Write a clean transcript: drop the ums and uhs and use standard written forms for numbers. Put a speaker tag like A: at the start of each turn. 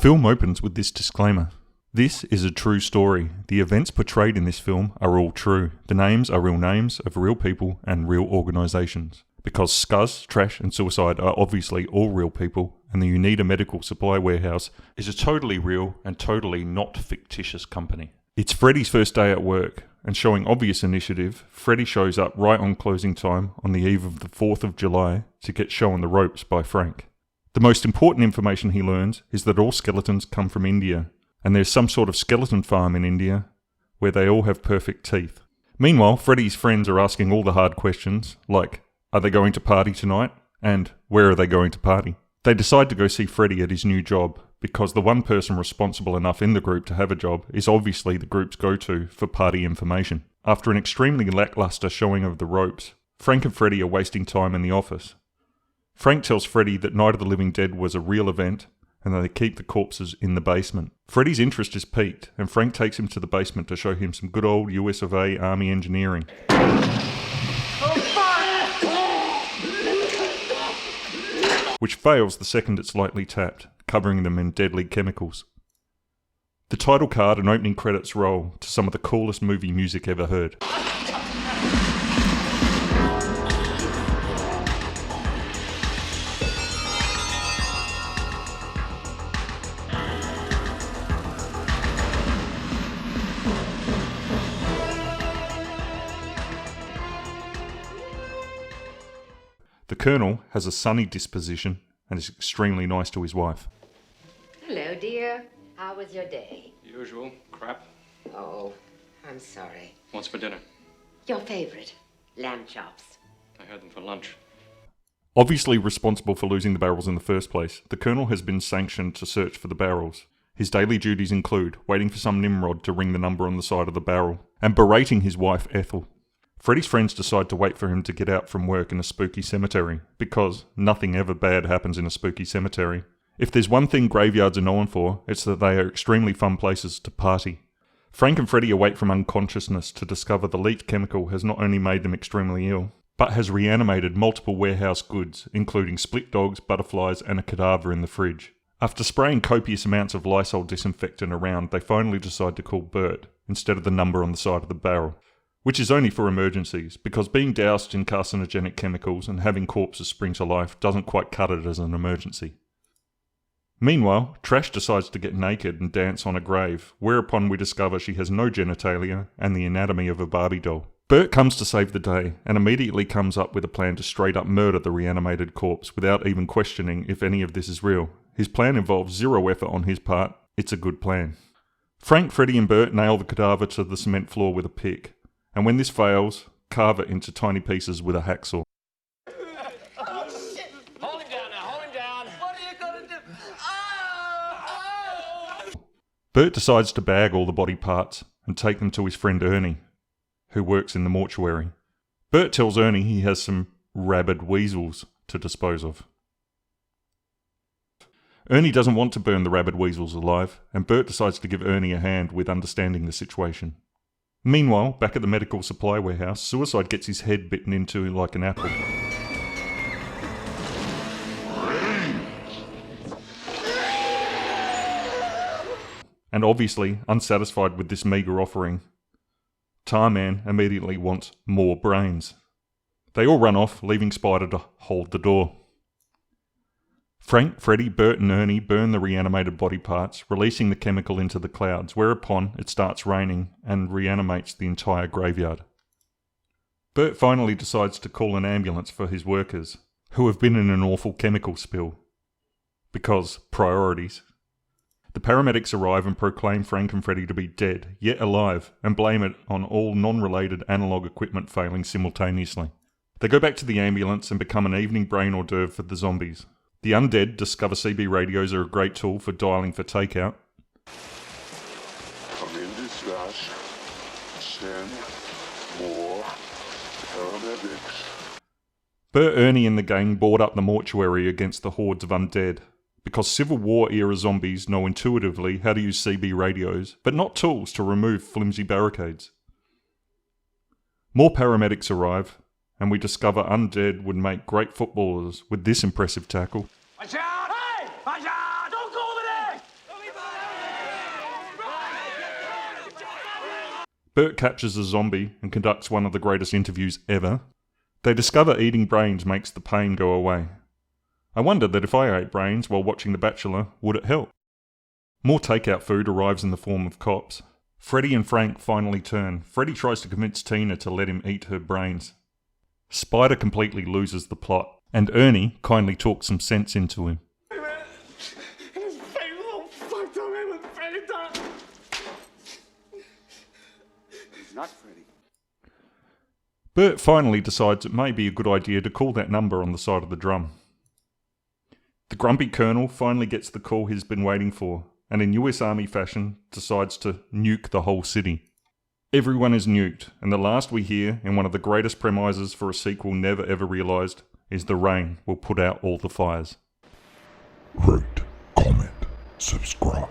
A: film opens with this disclaimer. This is a true story. The events portrayed in this film are all true. The names are real names of real people and real organisations. Because scuzz, trash and suicide are obviously all real people, and the Unita Medical Supply Warehouse is a totally real and totally not fictitious company. It's Freddy's first day at work, and showing obvious initiative, Freddy shows up right on closing time on the eve of the 4th of July to get shown the ropes by Frank. The most important information he learns is that all skeletons come from India, and there's some sort of skeleton farm in India where they all have perfect teeth. Meanwhile, Freddy's friends are asking all the hard questions, like, are they going to party tonight? And where are they going to party? They decide to go see Freddy at his new job, because the one person responsible enough in the group to have a job is obviously the group's go-to for party information. After an extremely lackluster showing of the ropes, Frank and Freddy are wasting time in the office. Frank tells Freddy that Night of the Living Dead was a real event, and that they keep the corpses in the basement. Freddy's interest is piqued, and Frank takes him to the basement to show him some good old US of A Army engineering. Which fails the second it's lightly tapped, covering them in deadly chemicals. The title card and opening credits roll to some of the coolest movie music ever heard. The Colonel has a sunny disposition and is extremely nice to his wife.
B: Hello, dear. How was your day?
C: Usual crap.
B: Oh, I'm sorry.
C: What's for dinner?
B: Your favorite, lamb chops.
C: I had them for lunch.
A: Obviously responsible for losing the barrels in the first place, the Colonel has been sanctioned to search for the barrels. His daily duties include waiting for some Nimrod to ring the number on the side of the barrel, and berating his wife Ethel. Freddy's friends decide to wait for him to get out from work in a spooky cemetery, because nothing ever bad happens in a spooky cemetery. If there's one thing graveyards are known for, it's that they are extremely fun places to party. Frank and Freddy awake from unconsciousness to discover the leaked chemical has not only made them extremely ill, but has reanimated multiple warehouse goods, including split dogs, butterflies, and a cadaver in the fridge. After spraying copious amounts of Lysol disinfectant around, they finally decide to call Bert, instead of the number on the side of the barrel. Which is only for emergencies, because being doused in carcinogenic chemicals and having corpses spring to life doesn't quite cut it as an emergency. Meanwhile, Trash decides to get naked and dance on a grave, whereupon we discover she has no genitalia and the anatomy of a Barbie doll. Bert comes to save the day, and immediately comes up with a plan to straight up murder the reanimated corpse without even questioning if any of this is real. His plan involves zero effort on his part. It's a good plan. Frank, Freddy and Bert nail the cadaver to the cement floor with a pick. And when this fails, carve it into tiny pieces with a hacksaw.
D: Oh, shit! Hold him down now, hold him down! What are you gonna do?
A: Bert decides to bag all the body parts and take them to his friend Ernie, who works in the mortuary. Bert tells Ernie he has some rabid weasels to dispose of. Ernie doesn't want to burn the rabid weasels alive, and Bert decides to give Ernie a hand with understanding the situation. Meanwhile, back at the medical supply warehouse, Suicide gets his head bitten into like an apple. And obviously, unsatisfied with this meagre offering, Tarman immediately wants more brains. They all run off, leaving Spider to hold the door. Frank, Freddy, Bert and Ernie burn the reanimated body parts, releasing the chemical into the clouds, whereupon it starts raining and reanimates the entire graveyard. Bert finally decides to call an ambulance for his workers, who have been in an awful chemical spill. Because priorities. The paramedics arrive and proclaim Frank and Freddy to be dead, yet alive, and blame it on all non-related analogue equipment failing simultaneously. They go back to the ambulance and become an evening brain hors d'oeuvre for the zombies. The undead discover CB radios are a great tool for dialing for takeout.
E: Come in dispatch. Send more paramedics.
A: Bert, Ernie and the gang board up the mortuary against the hordes of undead, because Civil War era zombies know intuitively how to use CB radios, but not tools to remove flimsy barricades. More paramedics arrive, and we discover undead would make great footballers with this impressive tackle.
D: Watch out! Hey! Watch out! Don't go over there!
A: Bert captures a zombie and conducts one of the greatest interviews ever. They discover eating brains makes the pain go away. I wondered that if I ate brains while watching The Bachelor, would it help? More takeout food arrives in the form of cops. Freddie and Frank finally turn. Freddie tries to convince Tina to let him eat her brains. Spider completely loses the plot, and Ernie kindly talks some sense into him.
E: Not Freddy.
A: Bert finally decides it may be a good idea to call that number on the side of the drum. The grumpy colonel finally gets the call he's been waiting for, and in US Army fashion decides to nuke the whole city. Everyone is nuked, and the last we hear, in one of the greatest premises for a sequel never ever realised, is the rain will put out all the fires.
E: Rate, comment, subscribe.